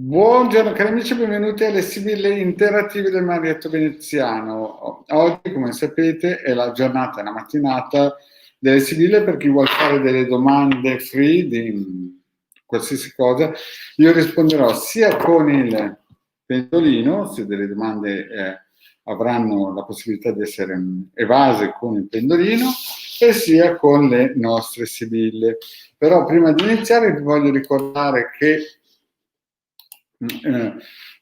Buongiorno cari amici, benvenuti alle sibille interattive del Marietto Veneziano. Oggi, come sapete, è la giornata, la mattinata delle sibille per chi vuole fare delle domande free di qualsiasi cosa. Io risponderò sia con il pendolino, se delle domande avranno la possibilità di essere evase con il pendolino, e sia con le nostre sibille. Però prima di iniziare vi voglio ricordare che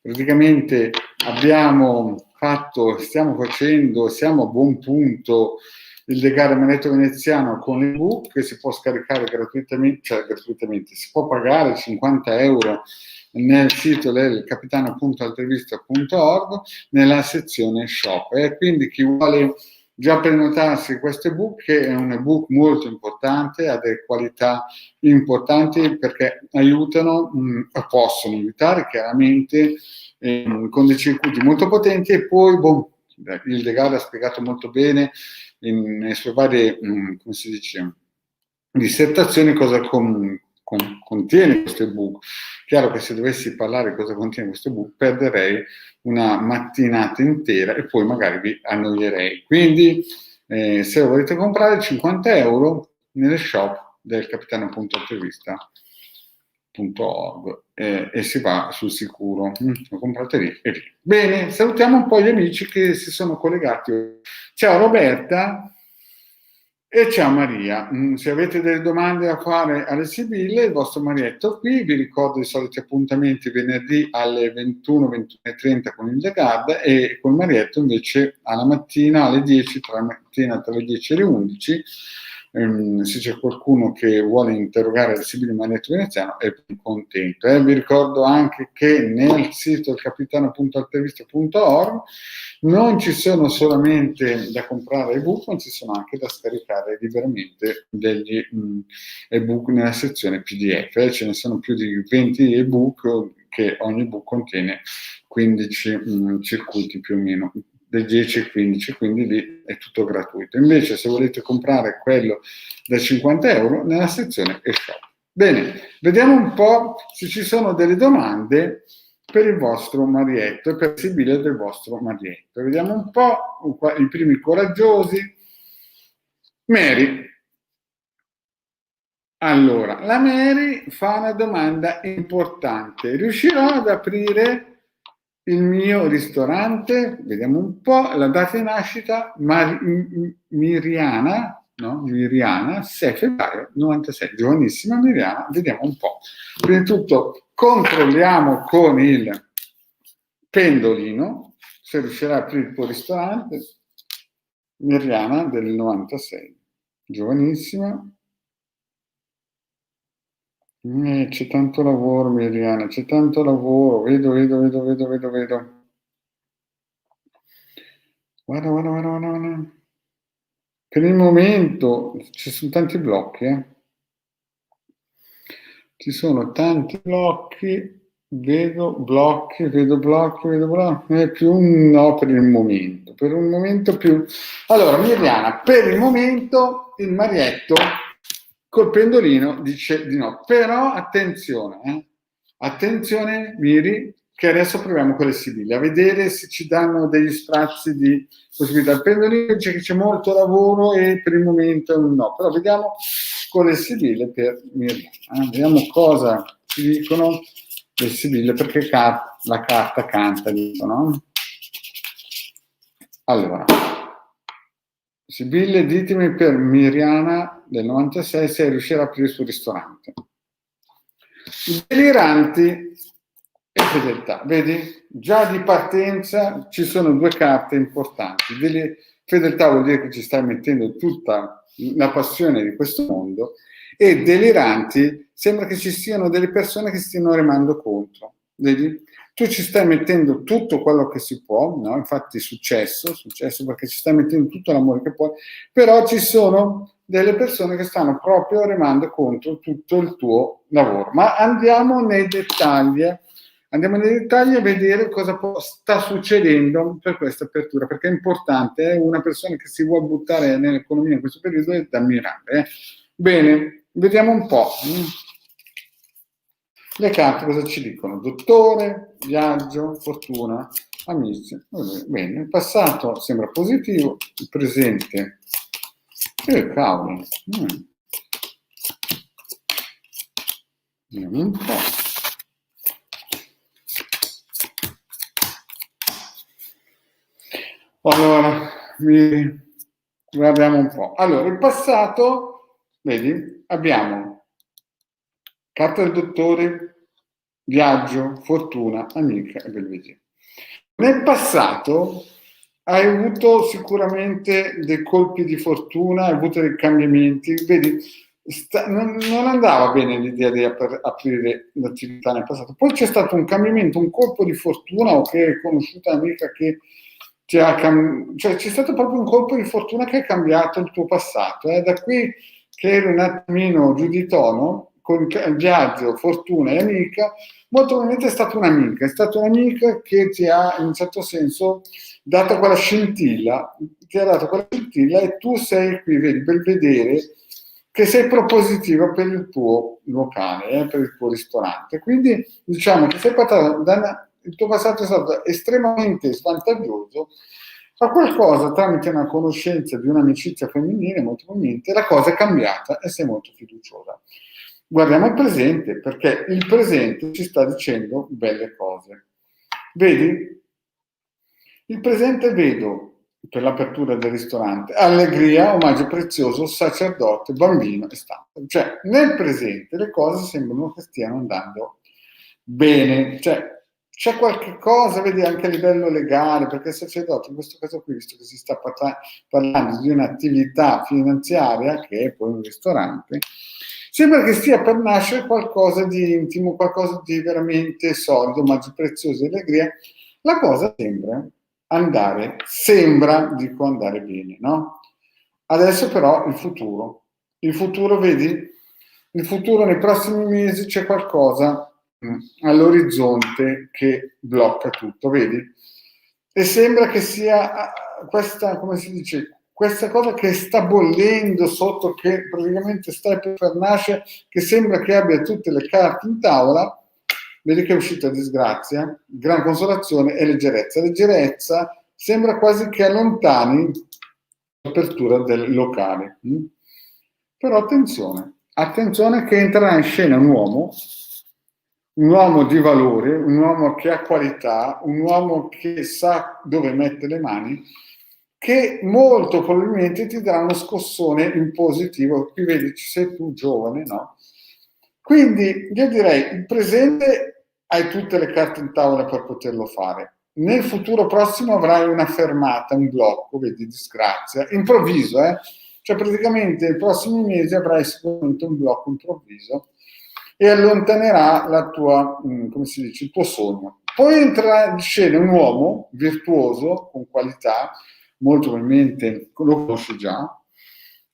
praticamente siamo a buon punto il legale Manetto Veneziano con l'ebook che si può scaricare gratuitamente, si può pagare 50 euro nel sito del capitano.altevista.org nella sezione shop. E quindi chi vuole già prenotarsi questo ebook, che è un ebook molto importante, ha delle qualità importanti perché possono aiutare chiaramente con dei circuiti molto potenti. E poi il legale ha spiegato molto bene nelle sue varie come si dice, dissertazioni cosa contiene questo ebook. Chiaro che se dovessi parlare cosa contiene questo ebook perderei una mattinata intera e poi magari vi annoierei. Quindi se lo volete comprare 50 euro nelle shop del capitano.altevista.org e si va sul sicuro. Lo comprate lì e lì. Bene, salutiamo un po' gli amici che si sono collegati. Ciao Roberta e ciao Maria. Se avete delle domande da fare alle sibille, il vostro Marietto qui. Vi ricordo i soliti appuntamenti venerdì alle 21, 21:30 con il Legard e col Marietto invece alla mattina alle 10, tra le 10 e le 11. Se c'è qualcuno che vuole interrogare il sibille Marietto Veneziano è più contento. Vi ricordo anche che nel sito del capitano.altevista.org non ci sono solamente da comprare ebook, ma ci sono anche da scaricare liberamente degli ebook nella sezione PDF. Ce ne sono più di 20 ebook, che ogni ebook contiene 15 circuiti più o meno, dai 10 ai 15, quindi lì è tutto gratuito. Invece se volete comprare quello da 50 euro nella sezione e-shop. Bene, vediamo un po' se ci sono delle domande per il vostro Marietto e per il sibille del vostro Marietto. Vediamo un po' i primi coraggiosi. Mary. Allora, la Mary fa una domanda importante. Riuscirò ad aprire il mio ristorante? Vediamo un po'. La data di nascita, Miriana, 6 febbraio 96. Giovanissima Miriana. Vediamo un po'. Prima di tutto controlliamo con il pendolino se riuscirà a aprire il tuo ristorante. Miriana del 96. Giovanissima. C'è tanto lavoro, Miriana, c'è tanto lavoro, vedo. Guarda. Per il momento ci sono tanti blocchi, Ci sono tanti blocchi, vedo blocchi, è più un no per il momento. Per un momento più. Allora, Miriana, per il momento il Marietto col pendolino dice di no, però attenzione, Miri, che adesso proviamo con le sibille, a vedere se ci danno degli sprazzi di possibilità. Il pendolino dice che c'è molto lavoro e per il momento è un no, però vediamo con le sibille per Miriam. Vediamo cosa ci dicono le sibille, perché la carta canta, dicono. Allora, sibille, ditemi per Miriana del 96 se riuscirà a aprire il suo ristorante. Deliranti e fedeltà. Vedi? Già di partenza ci sono due carte importanti. Fedeltà vuol dire che ci stai mettendo tutta la passione di questo mondo, e deliranti sembra che ci siano delle persone che stiano remando contro. Vedi? Tu ci stai mettendo tutto quello che si può, no? Infatti successo perché ci stai mettendo tutto l'amore che puoi, però ci sono delle persone che stanno proprio remando contro tutto il tuo lavoro. Ma andiamo nei dettagli a vedere cosa sta succedendo per questa apertura, perché è importante, una persona che si vuole buttare nell'economia in questo periodo è da ammirare. Bene, vediamo un po'. Le carte cosa ci dicono? Dottore, viaggio, fortuna, amici. Bene, il passato sembra positivo, il presente... cavolo. Un po'. Allora, guardiamo un po'. Allora, il passato, vedi, abbiamo carta del dottore, viaggio, fortuna, amica e Belvedere. Nel passato hai avuto sicuramente dei colpi di fortuna, hai avuto dei cambiamenti, vedi, non andava bene l'idea di aprire l'attività nel passato. Poi c'è stato un cambiamento, un colpo di fortuna, o che hai conosciuto un'amica che cioè c'è stato proprio un colpo di fortuna che ha cambiato il tuo passato. Da qui che eri un attimino giù di tono, con viaggio, fortuna e amica, molto probabilmente è stata un'amica che ti ha in un certo senso dato quella scintilla, e tu sei qui, vedi, per vedere che sei propositiva per il tuo locale, per il tuo ristorante. Quindi diciamo che sei passato il tuo passato è stato estremamente svantaggioso a qualcosa tramite una conoscenza di un'amicizia femminile, molto probabilmente la cosa è cambiata e sei molto fiduciosa. Guardiamo il presente, perché il presente ci sta dicendo belle cose. Vedi? Il presente vedo, per l'apertura del ristorante, allegria, omaggio prezioso, sacerdote, bambino e stampa. Cioè, nel presente le cose sembrano che stiano andando bene. Cioè, c'è qualche cosa, vedi, anche a livello legale, perché il sacerdote, in questo caso qui, visto che si sta parlando di un'attività finanziaria, che è poi un ristorante, sembra che stia per nascere qualcosa di intimo, qualcosa di veramente solido, omaggio prezioso e allegria. La cosa dico andare bene, no? Adesso però il futuro, vedi, il futuro nei prossimi mesi c'è qualcosa all'orizzonte che blocca tutto, vedi? E sembra che sia questa, come si dice, questa cosa che sta bollendo sotto, che praticamente sta per nascere, che sembra che abbia tutte le carte in tavola. Vedi che è uscita disgrazia, gran consolazione e leggerezza. Leggerezza sembra quasi che allontani l'apertura del locale. Però attenzione che entrerà in scena un uomo di valore, un uomo che ha qualità, un uomo che sa dove mette le mani, che molto probabilmente ti darà uno scossone in positivo. Qui vedi, ci sei tu giovane, no? Quindi io direi, il presente hai tutte le carte in tavola per poterlo fare. Nel futuro prossimo avrai una fermata, un blocco, vedi, disgrazia, improvviso, Cioè praticamente nei prossimi mesi avrai sicuramente un blocco improvviso e allontanerà la tua, come si dice, il tuo sogno. Poi entrerà in scena un uomo virtuoso, con qualità, molto probabilmente lo conosci già,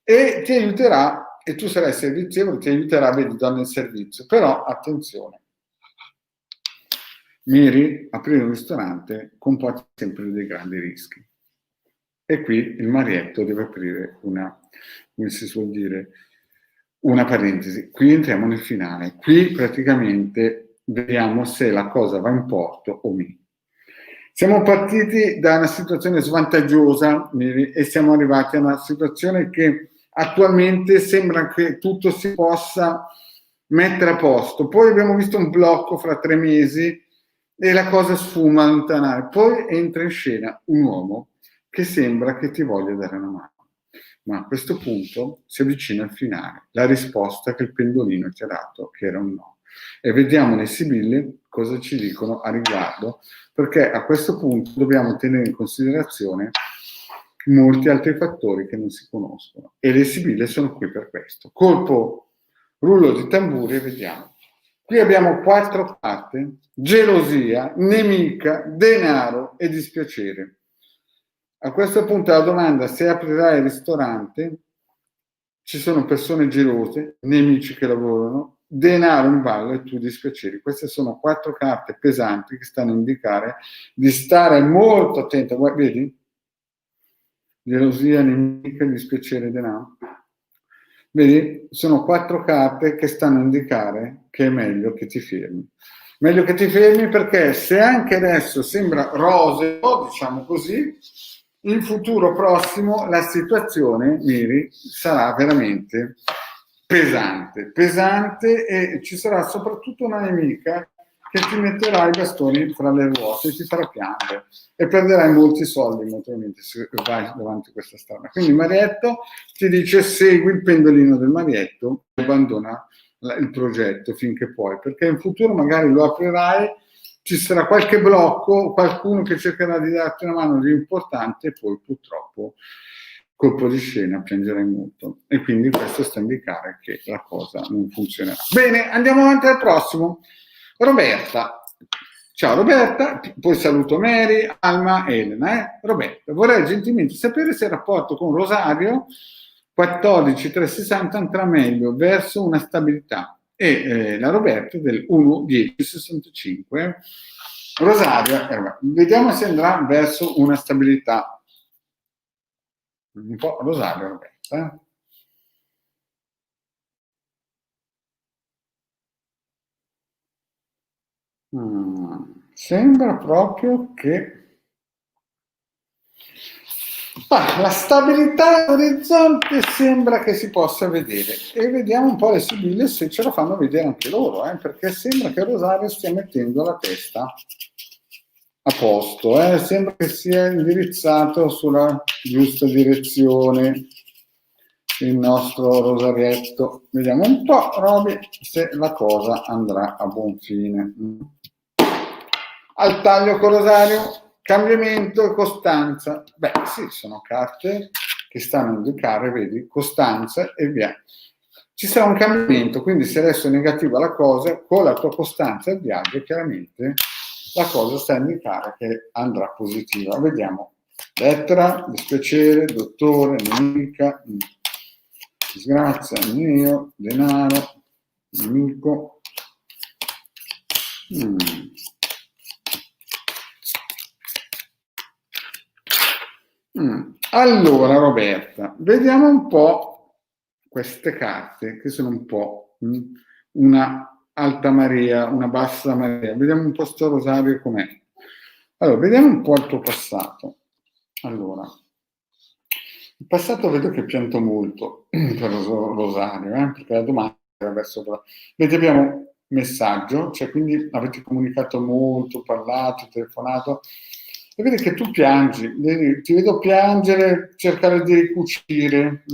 e ti aiuterà, e tu sarai servizievole, ti aiuterà a vedere donne in servizio. Però attenzione, Miri, aprire un ristorante comporta sempre dei grandi rischi. E qui il Marietto deve aprire una, come si suol dire, una parentesi. Qui entriamo nel finale. Qui praticamente vediamo se la cosa va in porto o meno. Siamo partiti da una situazione svantaggiosa, Miri, e siamo arrivati a una situazione che attualmente sembra che tutto si possa mettere a posto. Poi abbiamo visto un blocco fra 3 mesi e la cosa sfuma allontanare. Poi entra in scena un uomo che sembra che ti voglia dare una mano. Ma a questo punto si avvicina al finale, la risposta che il pendolino ti ha dato, che era un no. E vediamo le sibille cosa ci dicono a riguardo, perché a questo punto dobbiamo tenere in considerazione molti altri fattori che non si conoscono. E le sibille sono qui per questo. Colpo, rullo di tamburi e vediamo. Qui abbiamo 4 carte: gelosia, nemica, denaro e dispiacere. A questo punto la domanda: se aprirai il ristorante, ci sono persone gelose, nemici che lavorano, denaro in ballo e tu dispiaceri. Queste sono 4 carte pesanti che stanno a indicare di stare molto attento. Vedi? Gelosia, nemica, dispiacere, denaro. Vedi? Sono 4 carte che stanno a indicare che è meglio che ti fermi. Meglio che ti fermi perché se anche adesso sembra roseo, diciamo così, in futuro prossimo la situazione, Miri, sarà veramente pesante e ci sarà soprattutto una nemica che ti metterà i bastoni fra le ruote e ti farà piangere e perderai molti soldi molto probabilmente se vai davanti questa strada. Quindi Marietto ti dice segui il pendolino del Marietto e abbandona il progetto finché puoi, perché in futuro magari lo aprirai, ci sarà qualche blocco, qualcuno che cercherà di darti una mano di importante e poi purtroppo colpo di scena, piangerai molto. E quindi questo sta a indicare che la cosa non funzionerà. Bene, andiamo avanti al prossimo. Roberta. Ciao Roberta, poi saluto Mary, Alma, Elena. Roberta, vorrei gentilmente sapere se il rapporto con Rosario 14,360 andrà meglio verso una stabilità. E la Roberta del 1,10,65. Rosario, vediamo se andrà verso una stabilità. Un po' Rosario, Roberta. Sembra proprio che la stabilità all'orizzonte sembra che si possa vedere e vediamo un po' le sibille se ce la fanno vedere anche loro, perché sembra che Rosario stia mettendo la testa a posto, sembra che sia indirizzato sulla giusta direzione il nostro Rosarietto. Vediamo un po', Roby, se la cosa andrà a buon fine. Al taglio con Rosario, cambiamento e costanza. Beh, sì, sono carte che stanno a indicare, vedi, costanza e via. Ci sarà un cambiamento, quindi se adesso è negativa la cosa, con la tua costanza al viaggio, chiaramente la cosa sta a indicare che andrà positiva. Vediamo. Lettera, dispiacere, dottore, nemica, disgrazia, mio, denaro, nemico. Allora Roberta, vediamo un po' queste carte che sono un po' una alta marea, una bassa marea. Vediamo un po' sto Rosario com'è. Allora, vediamo un po' il tuo passato. Allora, il passato vedo che pianto molto per Rosario, perché la domanda era verso... Vedi, abbiamo messaggio, cioè quindi avete comunicato molto, parlato, telefonato, e vedi che tu piangi, ti vedo piangere, cercare di ricucire.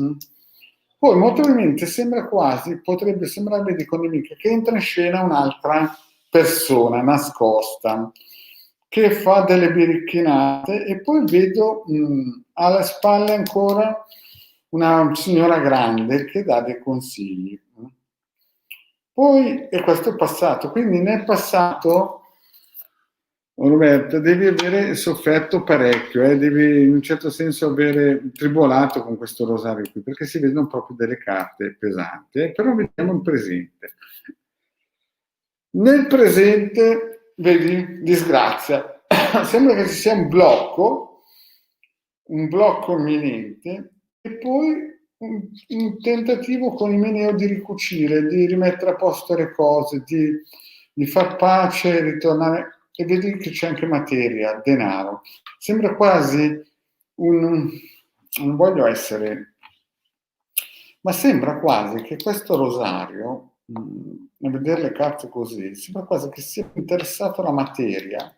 Poi molto probabilmente sembra quasi, potrebbe sembrare, vedi, con nemica, che entra in scena un'altra persona nascosta, che fa delle biricchinate e poi vedo alle spalle ancora una signora grande che dà dei consigli. Poi, e questo è passato, quindi nel passato, Roberto, devi avere sofferto parecchio, devi in un certo senso avere tribolato con questo rosario qui, perché si vedono proprio delle carte pesanti, però vediamo il presente. Nel presente, vedi, disgrazia, sembra che ci sia un blocco imminente, e poi un tentativo con Imeneo di ricucire, di rimettere a posto le cose, di far pace, ritornare, e vedi che c'è anche materia, denaro. Sembra quasi non voglio essere, ma sembra quasi che questo rosario, a vedere le carte così, sembra quasi che sia più interessato alla materia,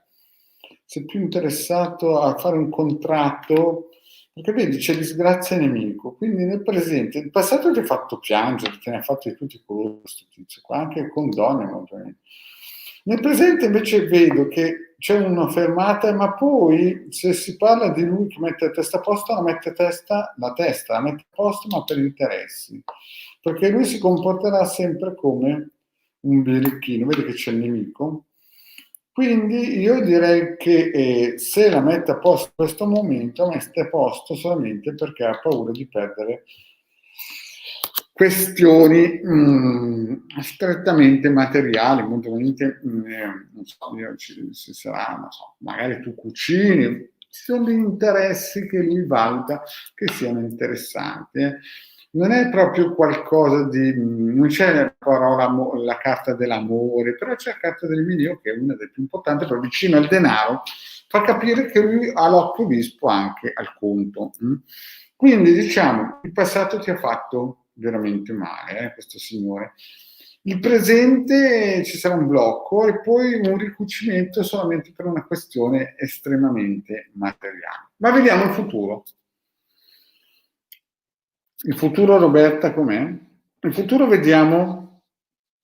sia più interessato a fare un contratto, perché vedi c'è disgrazia e nemico, quindi nel presente, il passato ti ha fatto piangere, te ne ha fatti di tutti i colori questo tizio qua, anche con donne molto bene. Nel presente invece vedo che c'è una fermata, ma poi se si parla di lui che mette la testa a posto, la mette a posto ma per interessi, perché lui si comporterà sempre come un birichino, vedi che c'è il nemico. Quindi io direi che se la mette a posto in questo momento, la mette a posto solamente perché ha paura di perdere questioni strettamente materiali, molto probabilmente, non so, ci sarà, non so, magari tu cucini, ci sono degli interessi che lui valuta che siano interessanti. non è proprio qualcosa di, non c'è la parola, la carta dell'amore, però c'è la carta del milione, che è una delle più importanti, però vicino al denaro, fa capire che lui ha l'occhio vispo anche al conto. Quindi diciamo, il passato ti ha fatto veramente male, questo signore. Il presente ci sarà un blocco e poi un ricucimento solamente per una questione estremamente materiale. Ma vediamo il futuro. Il futuro, Roberta, com'è? Il futuro vediamo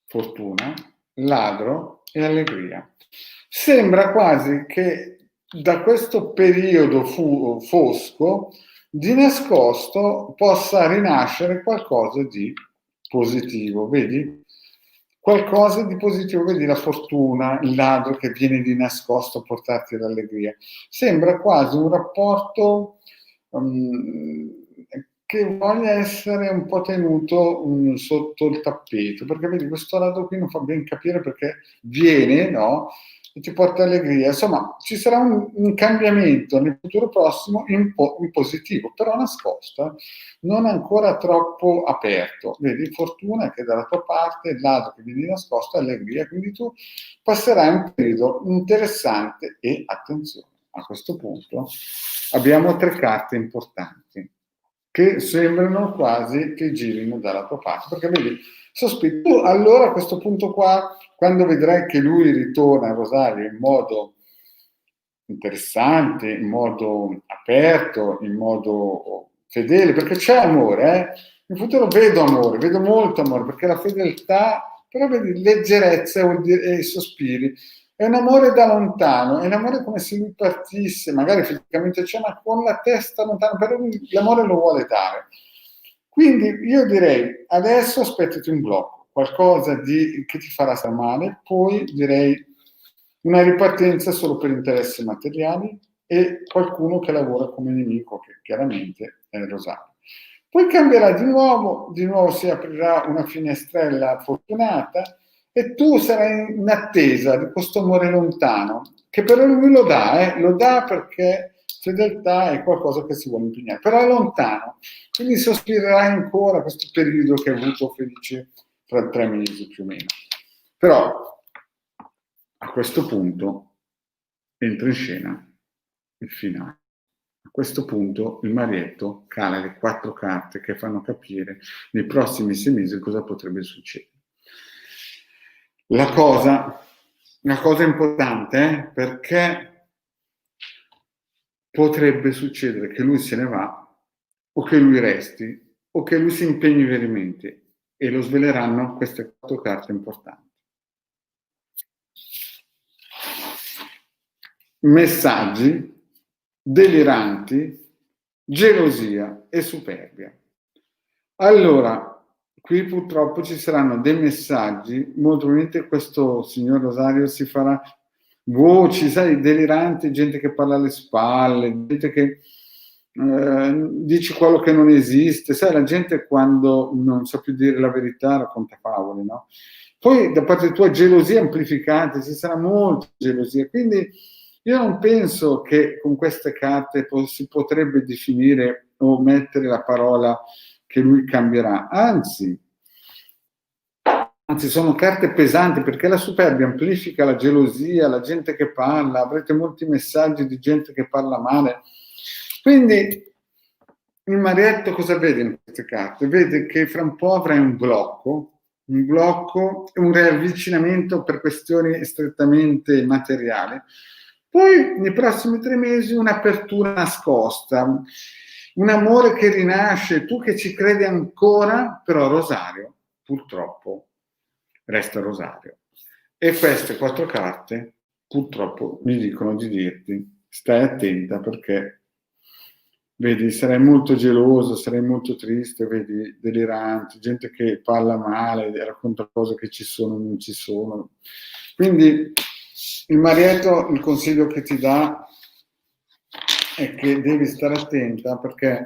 fortuna, ladro e allegria. Sembra quasi che da questo periodo fosco di nascosto possa rinascere qualcosa di positivo, vedi? Qualcosa di positivo, vedi la fortuna, il ladro che viene di nascosto a portarti l'allegria. Sembra quasi un rapporto che voglia essere un po' tenuto sotto il tappeto, perché vedi, questo ladro qui non fa ben capire perché viene, no? E ti porta allegria. Insomma, ci sarà un cambiamento nel futuro prossimo in positivo, però nascosto, non ancora troppo aperto. Vedi, fortuna che dalla tua parte, il ladro che viene nascosto, allegria, quindi tu passerai un periodo interessante e, attenzione, a questo punto abbiamo 3 carte importanti che sembrano quasi che girino dalla tua parte, perché vedi, sospetto, tu allora a questo punto qua, quando vedrai che lui ritorna a Rosario in modo interessante, in modo aperto, in modo fedele, perché c'è amore, in futuro vedo amore, vedo molto amore, perché la fedeltà, però vedi, leggerezza e sospiri, è un amore da lontano, è un amore come se lui partisse, magari fisicamente c'è, ma con la testa lontana, però lui l'amore lo vuole dare. Quindi io direi, adesso aspettati un blocco, qualcosa che ti farà stare male, poi direi una ripartenza solo per interessi materiali e qualcuno che lavora come nemico, che chiaramente è il Rosario. Poi cambierà di nuovo si aprirà una finestrella fortunata e tu sarai in attesa di questo amore lontano, che però lui lo dà perché fedeltà è qualcosa che si vuole impegnare, però è lontano, quindi sospirerai ancora questo periodo che hai avuto felice fra 3 mesi più o meno. Però a questo punto entra in scena il finale. A questo punto il Marietto cala le 4 carte che fanno capire nei prossimi 6 mesi cosa potrebbe succedere. La cosa importante perché potrebbe succedere che lui se ne va o che lui resti o che lui si impegni veramente e lo sveleranno queste 4 carte importanti. Messaggi deliranti, gelosia e superbia. Allora, qui purtroppo ci saranno dei messaggi, molto probabilmente questo signor Rosario si farà voci, sai, deliranti, gente che parla alle spalle, gente che dice quello che non esiste, sai, la gente quando non sa più dire la verità racconta favole, no? Poi da parte tua gelosia amplificante, ci sarà molta gelosia, quindi io non penso che con queste carte si potrebbe definire o mettere la parola che lui cambierà, anzi sono carte pesanti perché la superbia amplifica la gelosia, la gente che parla, avrete molti messaggi di gente che parla male. Quindi il Marietto cosa vede in queste carte? Vede che fra un po' avrai un blocco e un riavvicinamento per questioni strettamente materiali. Poi nei prossimi 3 mesi un'apertura nascosta, un amore che rinasce, tu che ci credi ancora, però Rosario purtroppo resta Rosario. E queste 4 carte purtroppo mi dicono di dirti stai attenta perché vedi, sarai molto geloso, sarai molto triste, vedi, delirante, gente che parla male, racconta cose che ci sono o non ci sono. Quindi il Marietto, il consiglio che ti dà è che devi stare attenta perché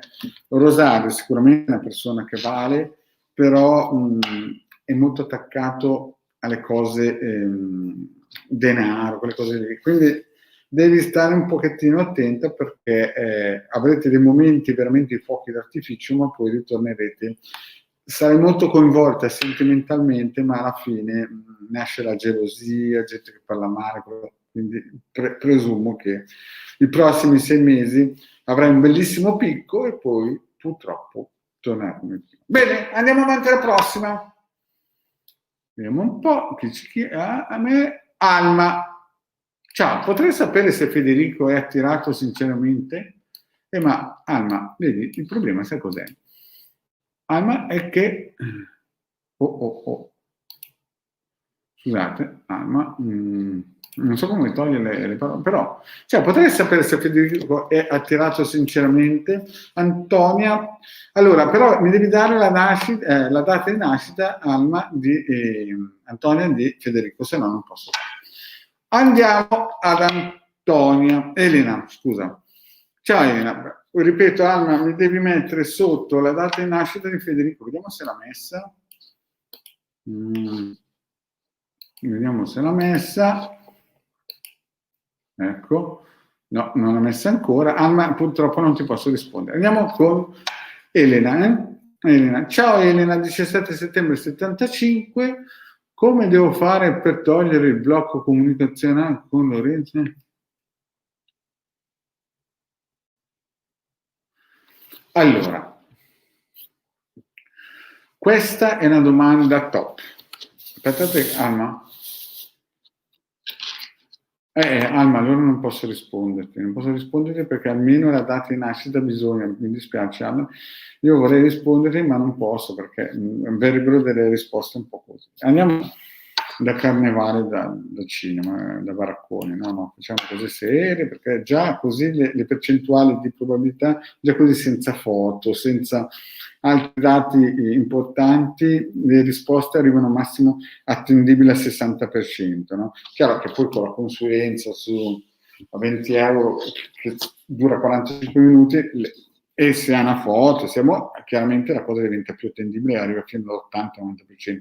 Rosario è sicuramente una persona che vale, però è molto attaccato alle cose denaro, quelle cose lì. Quindi devi stare un pochettino attenta perché avrete dei momenti veramente di fuochi d'artificio, ma poi ritornerete. Sarai molto coinvolta sentimentalmente, ma alla fine nasce la gelosia, gente che parla male, quindi presumo che i prossimi 6 mesi avrai un bellissimo picco e poi purtroppo tornerà come prima. Bene, andiamo avanti alla prossima. Vediamo un po', a me, Alma. Ciao, potrei sapere se Federico è attirato sinceramente? Ma Alma, vedi, il problema sai cos'è? Alma è che... Scusate, Alma, non so come togliere le parole, però... Cioè, potrei sapere se Federico è attirato sinceramente? Antonia... Allora, però mi devi dare la data di nascita, Alma, di Antonia di Federico, se no non posso fare. Andiamo ad Antonia. Elena, scusa. Ciao Elena, ripeto Alma, mi devi mettere sotto la data di nascita di Federico. Vediamo se l'ha messa. Vediamo se l'ha messa. Ecco. No, non l'ha messa ancora. Alma, purtroppo non ti posso rispondere. Andiamo con Elena. Elena. Ciao Elena, 17 settembre 75. Come devo fare per togliere il blocco comunicazionale con Lorenzo? Allora, questa è una domanda top. Aspettate, Alma. Alma, allora non posso risponderti perché almeno la data di nascita bisogna, mi dispiace Alma, io vorrei rispondere ma non posso perché verrebbero delle risposte un po' così. Andiamo da carnevale, da cinema, da baraccone, no, facciamo cose serie perché già così le percentuali di probabilità, già così senza foto, senza altri dati importanti, le risposte arrivano al massimo attendibili al 60%, no? Chiaro che poi con la consulenza su a 20 euro che dura 45 minuti e se ha una foto, chiaramente la cosa diventa più attendibile e arriva fino all'80-90%,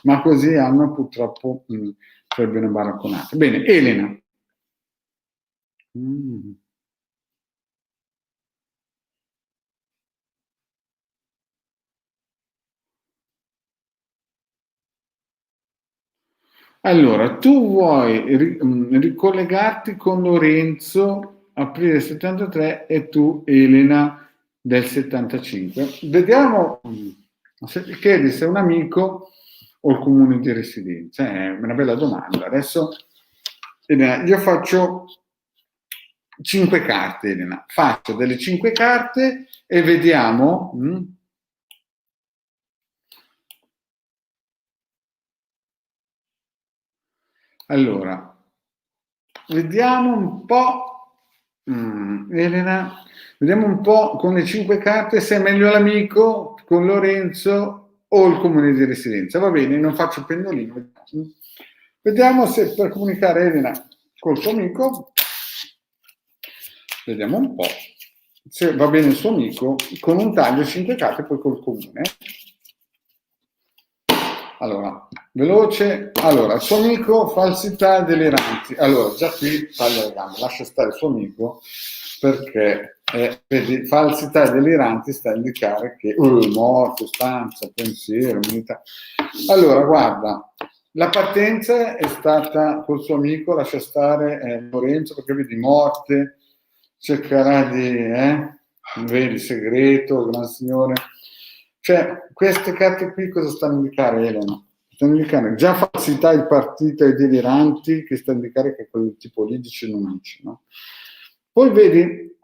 ma così hanno purtroppo sarebbe una baracconata. Bene, Elena. Allora, tu vuoi ricollegarti con Lorenzo aprile 73 e tu Elena del 75. Vediamo se ti chiedi se è un amico o il comune di residenza. È una bella domanda. Adesso Elena, io faccio 5 carte, Elena. Faccio delle 5 carte e vediamo... Allora, vediamo un po', Elena, vediamo un po' con le 5 carte se è meglio l'amico con Lorenzo o il comune di residenza. Va bene, non faccio pendolino. Vediamo se per comunicare Elena col suo amico, vediamo un po' se va bene il suo amico con un taglio 5 carte poi col comune. Allora, veloce. Allora, il suo amico, falsità deliranti. Allora, già qui taglia le gambe, lascia stare il suo amico perché vedi, falsità deliranti sta a indicare che morte, stanza, pensiero, umanità. Allora, guarda, la partenza è stata col suo amico, lascia stare Lorenzo perché vedi morte, cercherà di, vedi, segreto, gran signore. Cioè, queste carte qui cosa stanno a indicare, Elena? Stanno a indicare già falsità il partito ai deliranti, che sta a indicare che quel tipo lì dice non dice, no? Poi vedi,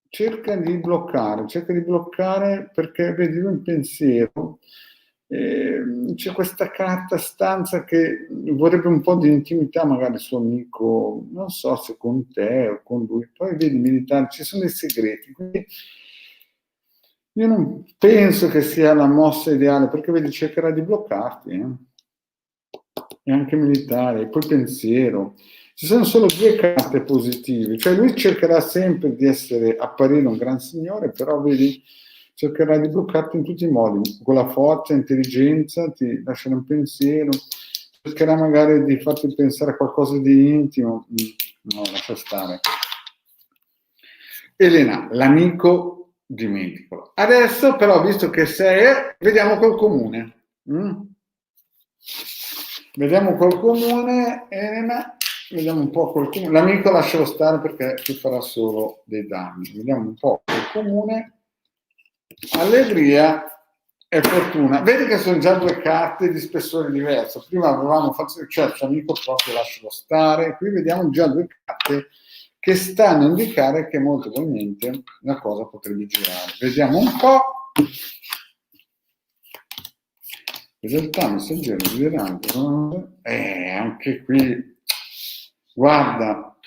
cerca di bloccare perché vedi un pensiero, c'è questa carta stanza che vorrebbe un po' di intimità, magari il suo amico, non so se con te o con lui, poi vedi militare, ci sono dei segreti, quindi io non penso che sia la mossa ideale, perché vedi, cercherà di bloccarti, e anche militare, poi pensiero. Ci sono solo 2 carte positive, cioè lui cercherà sempre di apparire un gran signore, però vedi, cercherà di bloccarti in tutti i modi, con la forza, intelligenza, ti lascerà un pensiero, cercherà magari di farti pensare a qualcosa di intimo, No, lascia stare. Elena, l'amico dimenticalo. Adesso però, visto che sei, vediamo col comune. Vediamo col comune, Elena. Vediamo un po' col comune. L'amico lascialo stare perché ti farà solo dei danni. Vediamo un po' col comune. Allegria e fortuna. Vedi che sono già due carte di spessore diverso. Prima avevamo fatto, cioè il suo amico proprio lascialo stare. Qui vediamo già due carte che stanno a indicare che molto probabilmente la cosa potrebbe girare. Vediamo un po'. Fedeltà, messaggero, lideranza. Anche qui, guarda,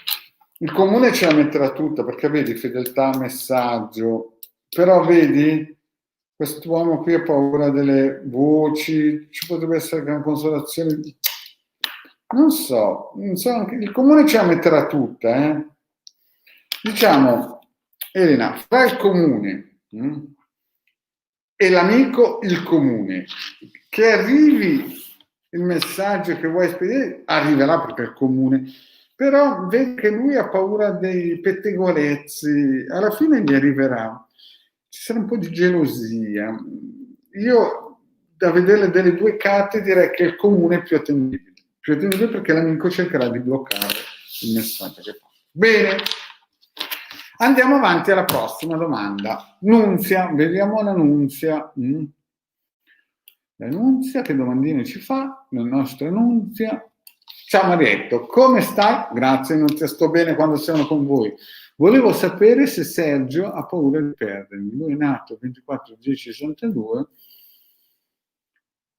il comune ce la metterà tutta perché vedi fedeltà, messaggio, però vedi quest'uomo qui ha paura delle voci, ci potrebbe essere una consolazione. Non so, il comune ce la metterà tutta, Diciamo, Elena, fra il comune e l'amico il comune, che arrivi il messaggio che vuoi spedire, arriverà perché è il comune, però vedi che lui ha paura dei pettegolezzi, alla fine gli arriverà. Ci sarà un po' di gelosia. Io, da vedere delle due carte, direi che il comune è più attendibile perché l'amico cercherà di bloccare il messaggio che fa. Bene, andiamo avanti alla prossima domanda. Nunzia, vediamo la Nunzia. La Nunzia, che domandine ci fa? La nostra Nunzia. Ciao Marietto, come stai? Grazie Nunzia, sto bene quando sono con voi. Volevo sapere se Sergio ha paura di perdermi. Lui è nato 24/10/62.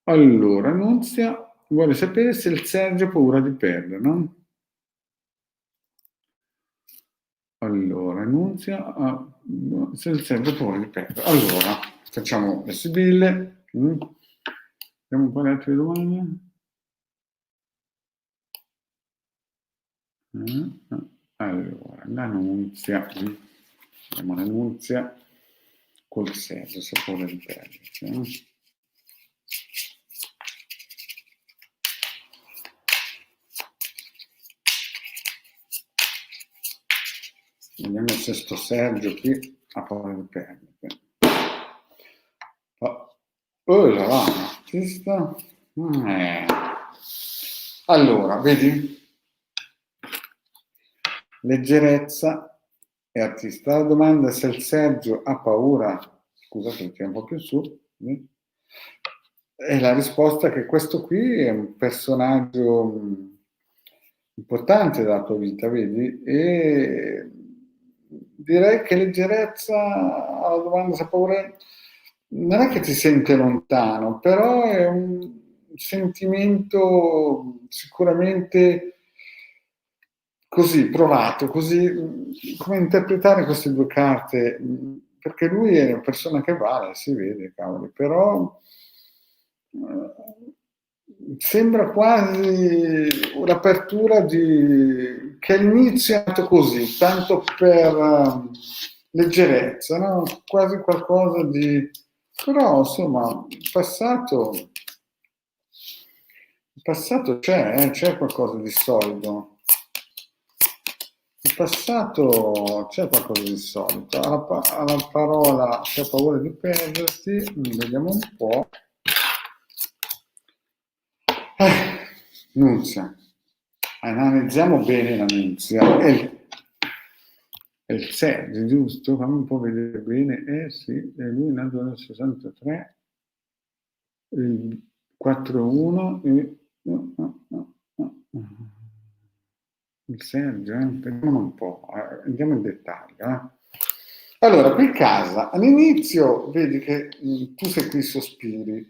Allora, Nunzia vuole sapere se il Sergio ha paura di perdere, no? Allora, Nunzia se il Sergio ha paura di perdere. Allora, facciamo le sibille. Vediamo un po' le altre domande. Allora, la Nunzia. Vediamo la Nunzia col Sergio, se ha paura di perdere. Vediamo se sto Sergio qui ha paura di perdere. Oh là là, ci sta. Allora, vedi? Leggerezza e artista. La domanda è se il Sergio ha paura, scusate che è un po' più su, e la risposta è che questo qui è un personaggio importante della tua vita, vedi? E direi che leggerezza alla domanda se ha paura non è che ti sente lontano, però è un sentimento sicuramente così provato, così come interpretare queste due carte, perché lui è una persona che vale, si vede, cavoli, però sembra quasi un'apertura che all'inizio è nato così, tanto per leggerezza, no? Quasi qualcosa di... Però, insomma, il passato c'è qualcosa di solido. Il passato c'è qualcosa di solido. Alla parola c'è paura di perderti, vediamo un po'. Nunzia. Analizziamo bene la Nunzia. È il Sergio, giusto? Fammi un po' vedere bene. Sì, è lui nato nel 63, il 4-1 e... Il Sergio, vediamo un po', andiamo in dettaglio. Allora, qui casa, all'inizio vedi che tu sei qui sospiri,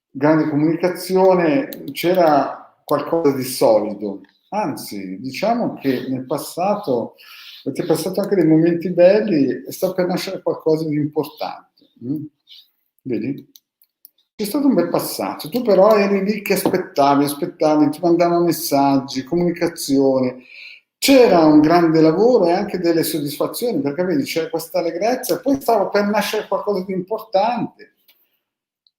grande comunicazione, c'era qualcosa di solido, anzi, diciamo che nel passato avete passato anche dei momenti belli e sta per nascere qualcosa di importante. Vedi? C'è stato un bel passaggio, tu però eri lì che aspettavi, ti mandavano messaggi, comunicazione, c'era un grande lavoro e anche delle soddisfazioni, perché vedi c'era questa allegrezza e poi stava per nascere qualcosa di importante.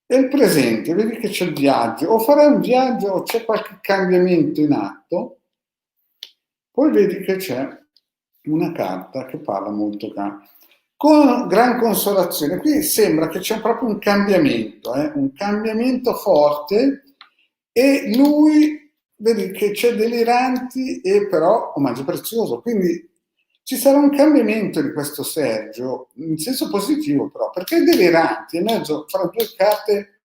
E il presente, vedi che c'è il viaggio, o farai un viaggio o c'è qualche cambiamento in atto, Poi vedi che c'è una carta che parla molto con gran consolazione. Qui sembra che c'è proprio un cambiamento forte, e lui, vedi che c'è deliranti e però omaggio prezioso, quindi ci sarà un cambiamento di questo Sergio, in senso positivo però, perché deliranti è mezzo fra due carte,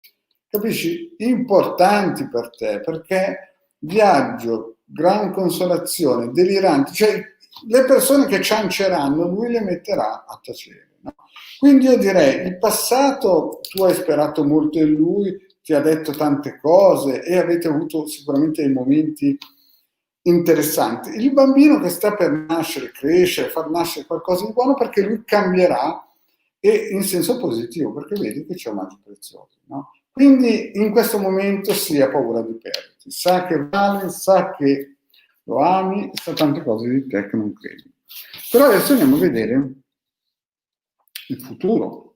capisci, importanti per te, perché viaggio, gran consolazione, deliranti, cioè le persone che cianceranno lui le metterà a tacere, no? Quindi io direi, il passato tu hai sperato molto in lui, ti ha detto tante cose e avete avuto sicuramente dei momenti interessanti. Il bambino che sta per nascere, cresce, far nascere qualcosa di buono, perché lui cambierà, e in senso positivo, perché vedi che c'è omaggio prezioso, no? Quindi in questo momento si ha paura di perderti, sa che vale, sa che lo ami, sa tante cose di te che non credi. Però adesso andiamo a vedere il futuro.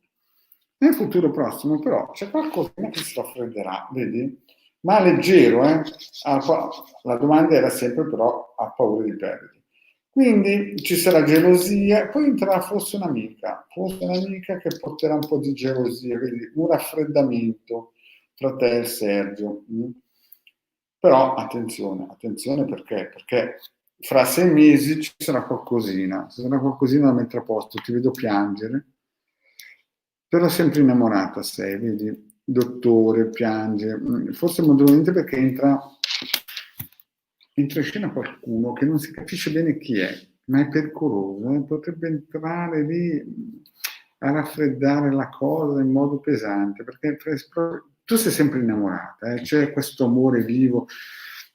Nel futuro prossimo però c'è qualcosa che si raffredderà, vedi? Ma leggero, eh? La domanda era sempre però ha paura di perderti. Quindi ci sarà gelosia, poi entrerà forse un'amica che porterà un po' di gelosia, vedi? Un raffreddamento tra te e Sergio. Però attenzione perché fra 6 mesi ci sarà qualcosina da mettere a posto, ti vedo piangere, però sempre innamorata sei, vedi? Dottore, piange, forse modernamente perché entra in scena qualcuno che non si capisce bene chi è, ma è pericoloso, potrebbe entrare lì a raffreddare la cosa in modo pesante, perché tu sei sempre innamorata, c'è questo amore vivo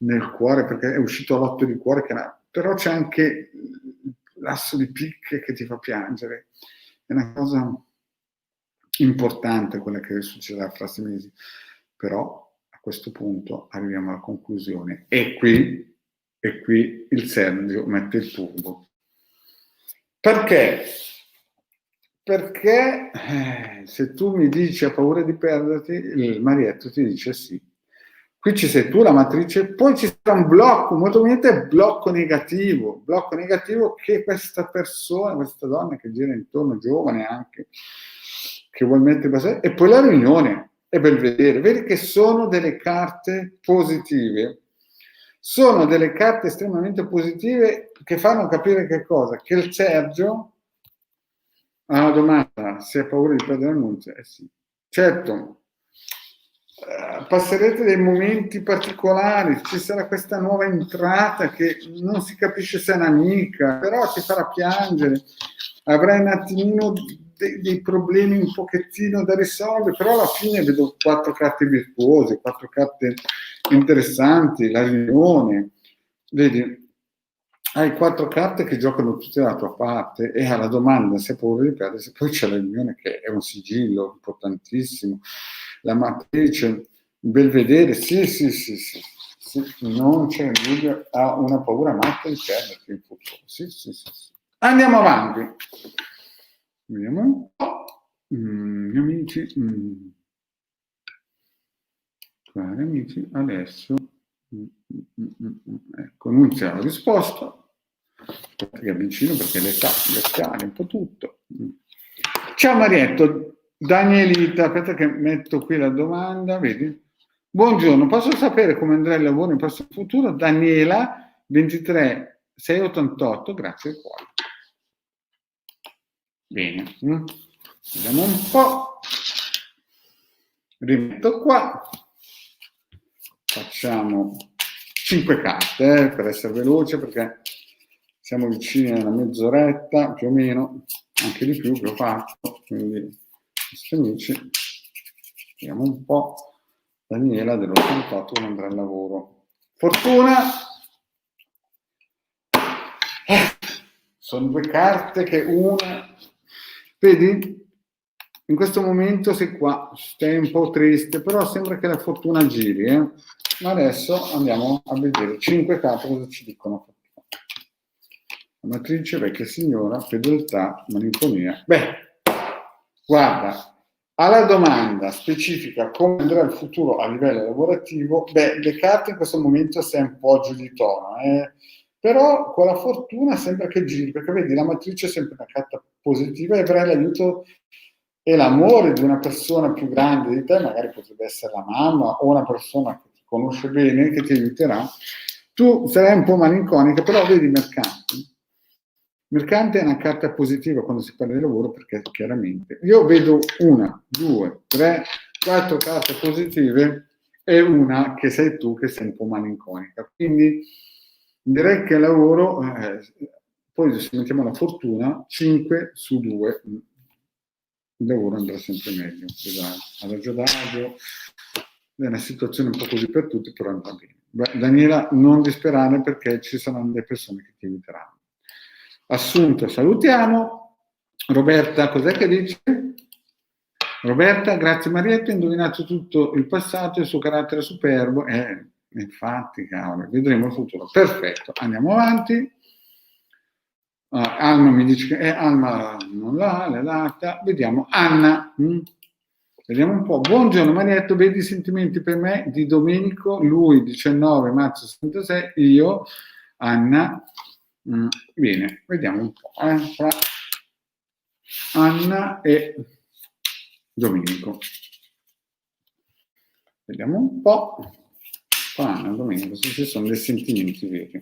nel cuore, perché è uscito l'otto di cuore, però c'è anche l'asso di picche che ti fa piangere, è una cosa importante quella che succederà fra 6 mesi, però a questo punto arriviamo alla conclusione, e qui il Sergio mette il turbo. Perché? Perché se tu mi dici ha paura di perderti, il Marietto ti dice sì. Qui ci sei tu, la matrice, poi ci sarà un blocco, molto probabilmente blocco negativo che questa persona, questa donna che gira intorno, giovane anche, che vuol mettere base, e poi la riunione, è bel vedere, vedi che sono delle carte positive, sono delle carte estremamente positive che fanno capire che cosa? Che il Sergio ha una domanda, se ha paura di perdere l'annuncio, sì. Certo, passerete dei momenti particolari, ci sarà questa nuova entrata che non si capisce se è un'amica, però ti farà piangere, avrai un attimino dei problemi un pochettino da risolvere, però alla fine vedo 4 carte virtuose, 4 carte interessanti, la riunione, vedi, hai 4 carte che giocano tutte dalla tua parte, e alla domanda se hai paura di perdere, poi c'è la riunione che è un sigillo importantissimo, la matrice, bel vedere, sì, non c'è dubbio, ha una paura matta di perderti in futuro, sì. Andiamo avanti, vediamo un po', amici, cari amici, adesso, ecco, non c'è la risposta, che avvicino perché l'età, un po' tutto. Ciao Marietto, Danielita, aspetta che metto qui la domanda, vedi? Buongiorno, posso sapere come andrà il lavoro in prossimo futuro? Daniela, 23 688, grazie al cuore. Bene, vediamo un po', rimetto qua, facciamo 5 carte per essere veloce, perché siamo vicini alla mezz'oretta più o meno, anche di più che ho fatto, quindi questi amici, vediamo un po'. Daniela dell'88 come andrà il lavoro. Fortuna, sono 2 carte che una, vedi? In questo momento sei qua, stai un po' triste, però sembra che la fortuna giri, Ma adesso andiamo a vedere 5 carte cosa ci dicono. La matrice, vecchia signora, fedeltà, malinconia. Beh, guarda, alla domanda specifica come andrà il futuro a livello lavorativo, le carte in questo momento sei un po' giù di tono, però con la fortuna sembra che giri, perché vedi, la matrice è sempre una carta positiva e avrai l'aiuto e l'amore di una persona più grande di te, magari potrebbe essere la mamma o una persona che ti conosce bene, che ti aiuterà. Tu sarai un po' malinconica, però vedi Mercante. Mercante è una carta positiva quando si parla di lavoro, perché chiaramente io vedo 1, 2, 3, 4 carte positive e una che sei tu che sei un po' malinconica. Quindi direi che il lavoro, poi se mettiamo la fortuna, 5 su 2, il lavoro andrà sempre meglio. Esatto. Adagio adagio, è una situazione un po' così per tutti, però andrà bene. Beh, Daniela, non disperare perché ci saranno delle persone che ti aiuteranno. Assunto, salutiamo. Roberta, cos'è che dice? Roberta, grazie Marietta, ha indovinato tutto il passato, il suo carattere superbo. Infatti, cavolo, vedremo il futuro. Perfetto, andiamo avanti. Alma mi dice che Alma non l'ha, l'è data. Vediamo Anna. Vediamo un po'. Buongiorno Marietto, vedi i sentimenti per me di Domenico, lui 19 marzo 66, io Anna. Bene, vediamo un po'. Fra Anna e Domenico. Vediamo un po'. Fra Anna e Domenico, se ci sono dei sentimenti veri.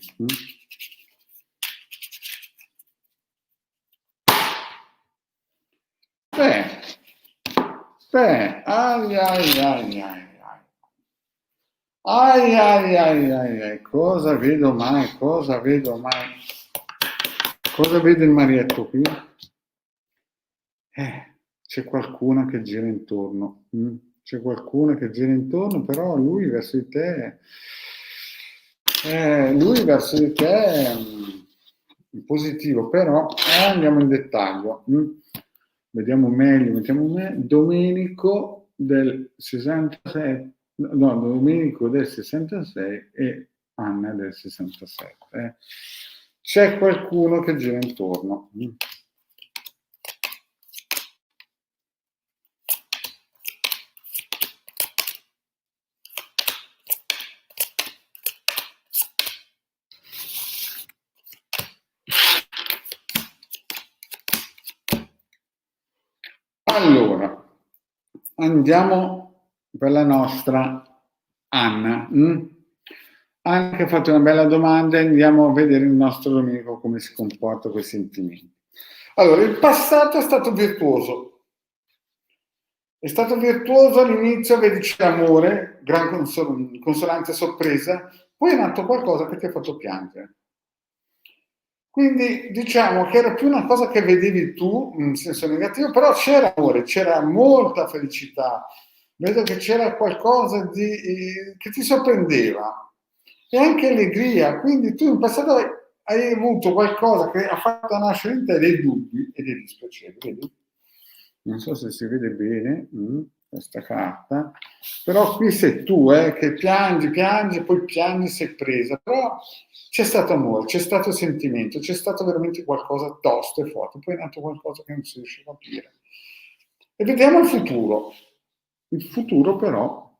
Ai, cosa vedo mai? Cosa vedo il Marietto qui? C'è qualcuna che gira intorno. C'è qualcuno che gira intorno, però lui verso di te è positivo, però andiamo in dettaglio. Vediamo meglio, Domenico del 66, no, Domenico del 66 e Anna del 67. C'è qualcuno che gira intorno. Allora, andiamo per la nostra Anna. Anna che ha fatto una bella domanda, andiamo a vedere il nostro Domenico come si comporta con i sentimenti. Allora, il passato è stato virtuoso. È stato virtuoso all'inizio, vedi c'è amore, gran consolanza e sorpresa, poi è nato qualcosa che ti ha fatto piangere. Quindi diciamo che era più una cosa che vedevi tu, in senso negativo, però c'era amore, c'era molta felicità. Vedo che c'era qualcosa che ti sorprendeva e anche allegria. Quindi tu in passato hai avuto qualcosa che ha fatto nascere in te dei dubbi e dei dispiaceri. Vedi? Non so se si vede bene questa carta, però qui sei tu che piangi, poi piangi, sei presa, però c'è stato amore, c'è stato sentimento, c'è stato veramente qualcosa tosto e forte, poi è nato qualcosa che non si riesce a capire. E vediamo il futuro. Il futuro però,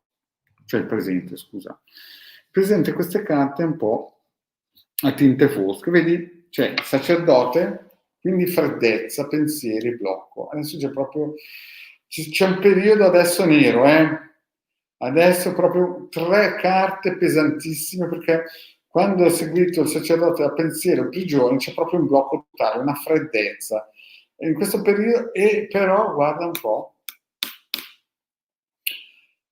cioè il presente, scusa. Il presente, queste carte un po' a tinte fosche, vedi? C'è sacerdote, quindi freddezza, pensieri, blocco. Adesso c'è un periodo adesso nero, Adesso proprio 3 carte pesantissime, perché quando ho seguito il sacerdote da pensiero prigione c'è proprio un blocco totale, una freddezza. E in questo periodo, però guarda un po',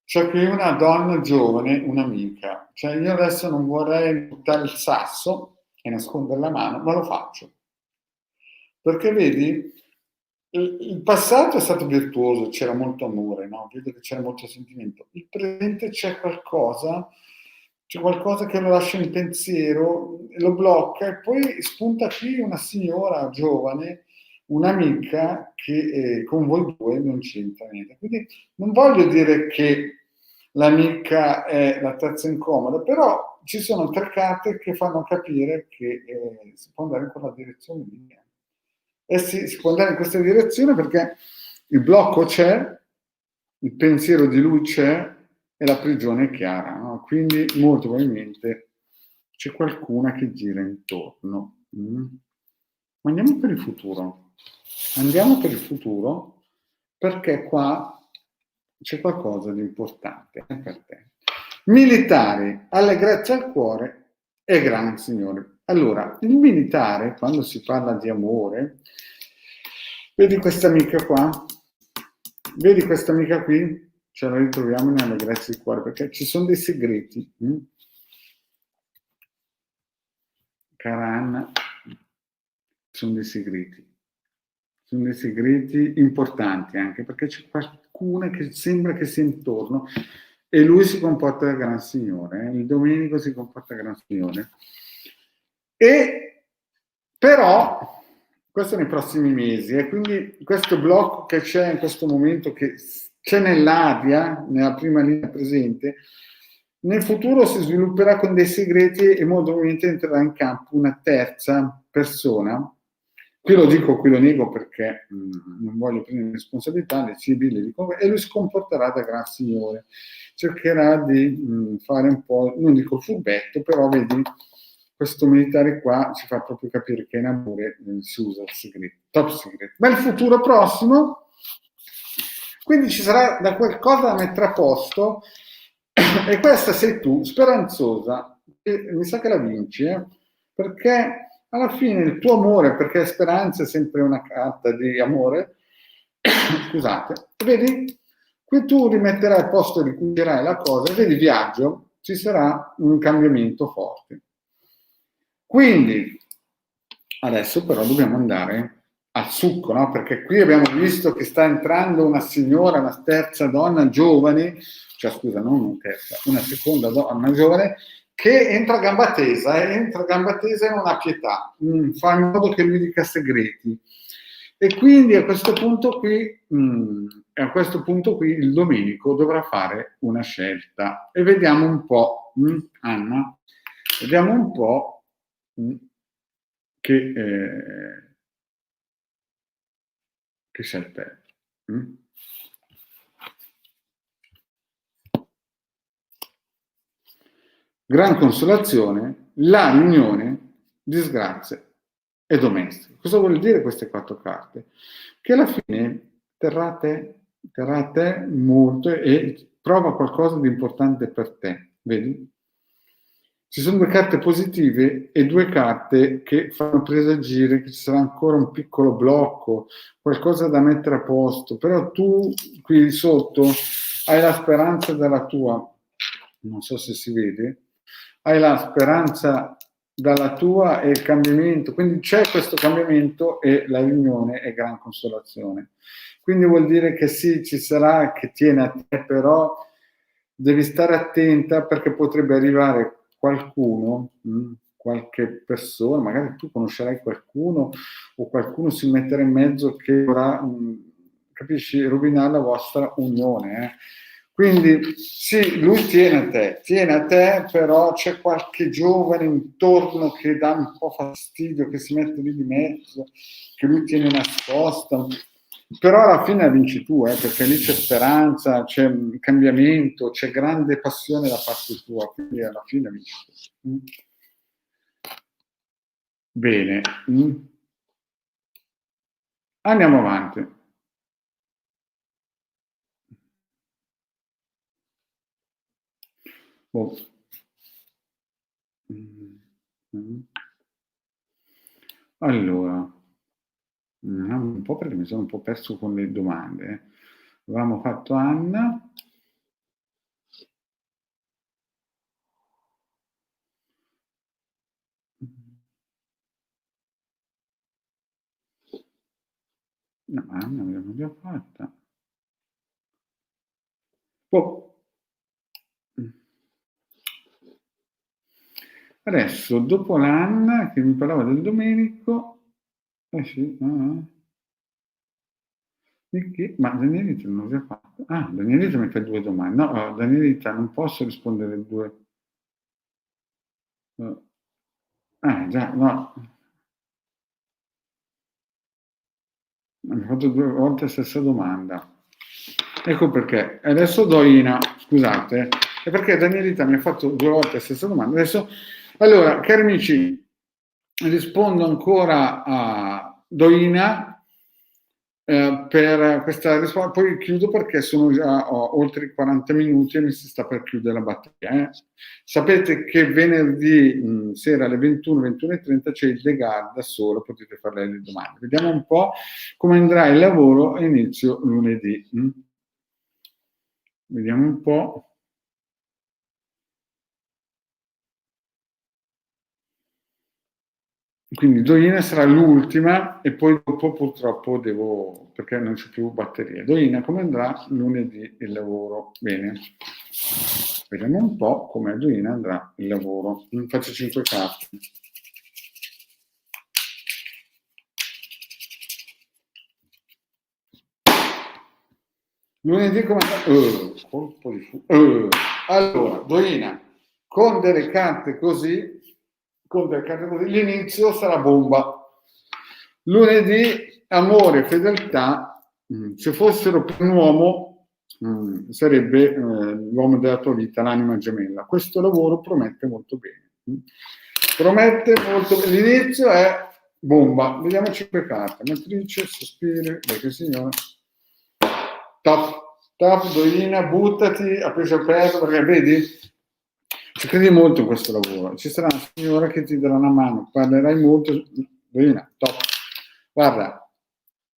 c'è qui una donna giovane, un'amica. Cioè io adesso non vorrei buttare il sasso e nascondere la mano, ma lo faccio. Perché vedi, il passato è stato virtuoso, c'era molto amore, no? Vedo che c'era molto sentimento. Il presente c'è qualcosa che lo lascia in pensiero, lo blocca e poi spunta qui una signora giovane, un'amica che con voi due non c'entra niente. Quindi non voglio dire che l'amica è la terza incomoda, però ci sono 3 carte che fanno capire che si può andare in quella direzione lì. Si può andare in questa direzione perché il blocco c'è, il pensiero di lui c'è e la prigione è chiara, no? Quindi molto probabilmente c'è qualcuna che gira intorno. Ma andiamo per il futuro. Andiamo per il futuro perché qua c'è qualcosa di importante per te. Militari, allegrezza al cuore e gran signore. Allora, il militare, quando si parla di amore, vedi questa amica qua? Vedi questa amica qui? Ce la ritroviamo in allegrezza al cuore perché ci sono dei segreti. Cara Anna, sono dei segreti. Sono dei segreti importanti anche perché c'è qualcuno che sembra che sia intorno e lui si comporta da gran signore, il Domenico si comporta da gran signore. E però questo nei prossimi mesi e quindi questo blocco che c'è in questo momento che c'è nell'aria, nella prima linea presente, nel futuro si svilupperà con dei segreti e molto probabilmente entrerà in campo una terza persona. Qui lo dico, qui lo nego perché non voglio prendere responsabilità, le CB le dico, e lui si comporterà da gran signore, cercherà di fare un po', non dico furbetto, però vedi, questo militare qua ci fa proprio capire che in amore si usa il segreto, top secret. Ma il futuro prossimo, quindi ci sarà da qualcosa da mettere a posto, e questa sei tu, speranzosa, e mi sa che la vinci, perché alla fine il tuo amore, perché speranza è sempre una carta di amore, scusate, vedi, qui tu rimetterai al posto, ricucerai la cosa, vedi viaggio, ci sarà un cambiamento forte. Quindi, adesso però dobbiamo andare al succo, no? Perché qui abbiamo visto che sta entrando una signora, una terza donna giovane, cioè scusa, non una terza, una seconda donna giovane, che entra a gamba tesa e non ha pietà, fa in modo che lui dica segreti. E quindi a questo punto qui il Domenico dovrà fare una scelta. E vediamo un po', Anna, vediamo un po' che scelta è. Gran consolazione, la riunione, disgrazie e domestiche. Cosa vuol dire queste 4 carte? Che alla fine terrà a te molto e prova qualcosa di importante per te, vedi? Ci sono 2 carte positive e 2 carte che fanno presagire che ci sarà ancora un piccolo blocco, qualcosa da mettere a posto, però tu qui sotto hai la speranza dalla tua, non so se si vede, hai la speranza dalla tua e il cambiamento, quindi c'è questo cambiamento e la riunione è gran consolazione. Quindi vuol dire che sì, ci sarà, che tiene a te, però devi stare attenta perché potrebbe arrivare qualcuno, qualche persona, magari tu conoscerai qualcuno o qualcuno si metterà in mezzo che vorrà, capisci, rovinare la vostra unione. Quindi sì, lui tiene a te, però c'è qualche giovane intorno che dà un po' fastidio, che si mette lì di mezzo, che lui tiene nascosta. Però alla fine la vinci tu, perché lì c'è speranza, c'è un cambiamento, c'è grande passione da parte tua, quindi alla fine vinci tu. Bene. Andiamo avanti. Oh. Allora, un po' perché mi sono un po' perso con le domande. Avevamo fatto Anna. No, Anna l'abbiamo già fatta. Oh. Adesso, dopo l'Anna che mi parlava del Domenico, sì, ma Danielita non l'ho già fatto. Ah, Danielita mi fa 2 domande. No, Danielita, non posso rispondere 2. Già, no. Mi ha fatto 2 volte la stessa domanda. Ecco perché. Adesso do Ina, scusate, è perché Danielita mi ha fatto 2 volte la stessa domanda. Adesso Allora, cari amici, rispondo ancora a Doina per questa risposta, poi chiudo perché sono già oltre i 40 minuti e mi si sta per chiudere la batteria. Sapete che venerdì sera alle 21, 21:30 c'è il Degard da solo, potete fare le domande. Vediamo un po' come andrà il lavoro a inizio lunedì. Vediamo un po'. Quindi Doina sarà l'ultima e poi dopo purtroppo devo, perché non c'è più batteria. Doina, come andrà lunedì il lavoro? Bene. Vediamo un po' come a Doina andrà il lavoro. Faccio 5 carte. Lunedì come andrà? Colpo di fuoco. Allora, Doina, con delle carte così, l'inizio sarà bomba. Lunedì, amore, fedeltà, se fossero per un uomo, sarebbe l'uomo della tua vita, l'anima gemella. Questo lavoro promette molto bene. Promette molto bene. L'inizio è bomba. Vediamo 5 carte. Matrice, sospiri, vecchia signora. Top, Doina, buttati a peso aperto, perché vedi? Ci credi molto in questo lavoro. Ci sarà una signora che ti darà una mano, parlerai molto. Doina, top. Guarda,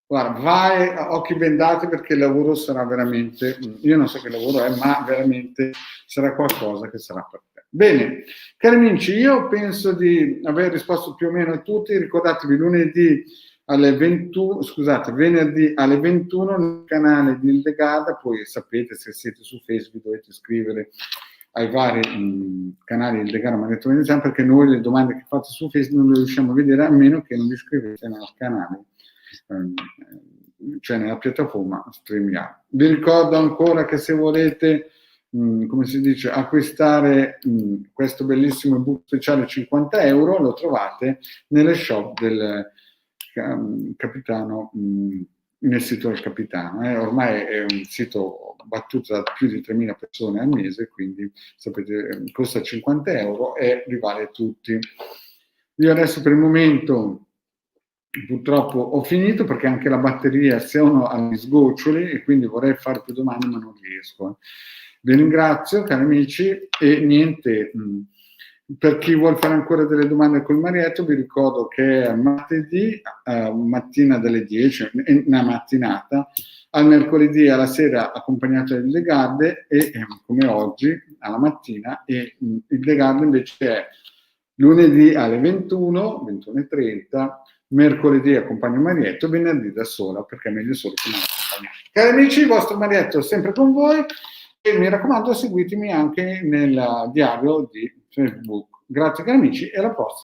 vai a occhi bendati perché il lavoro sarà veramente, io non so che lavoro è, ma veramente sarà qualcosa che sarà per te. Bene, cari amici, io penso di aver risposto più o meno a tutti. Ricordatevi venerdì alle 21 nel canale di Ildegada, poi sapete, se siete su Facebook dovete iscrivere ai vari canali del Degano Magneto Veneziano, perché noi le domande che fate su Facebook non le riusciamo a vedere a meno che non vi iscrivete nel canale, cioè nella piattaforma StreamYard. Vi ricordo ancora che se volete, come si dice, acquistare questo bellissimo ebook speciale 50 €, lo trovate nelle shop del Capitano, nel sito del Capitano. Ormai è un sito battuto da più di 3.000 persone al mese, quindi sapete, costa 50 € e li vale tutti. Io adesso per il momento purtroppo ho finito, perché anche la batteria sono agli sgoccioli e quindi vorrei fare più domande ma non riesco. Vi ringrazio, cari amici, e niente, per chi vuole fare ancora delle domande col Marietto, vi ricordo che è martedì mattina dalle 10, una mattinata, al mercoledì alla sera accompagnato dalle Legarde e come oggi alla mattina, e il Legarde invece è lunedì alle 21, 21:30, mercoledì accompagno Marietto, venerdì da sola, perché è meglio solo che non accompagnato. Cari amici, il vostro Marietto è sempre con voi e mi raccomando seguitemi anche nel diario di Facebook. Grazie cari amici e alla prossima.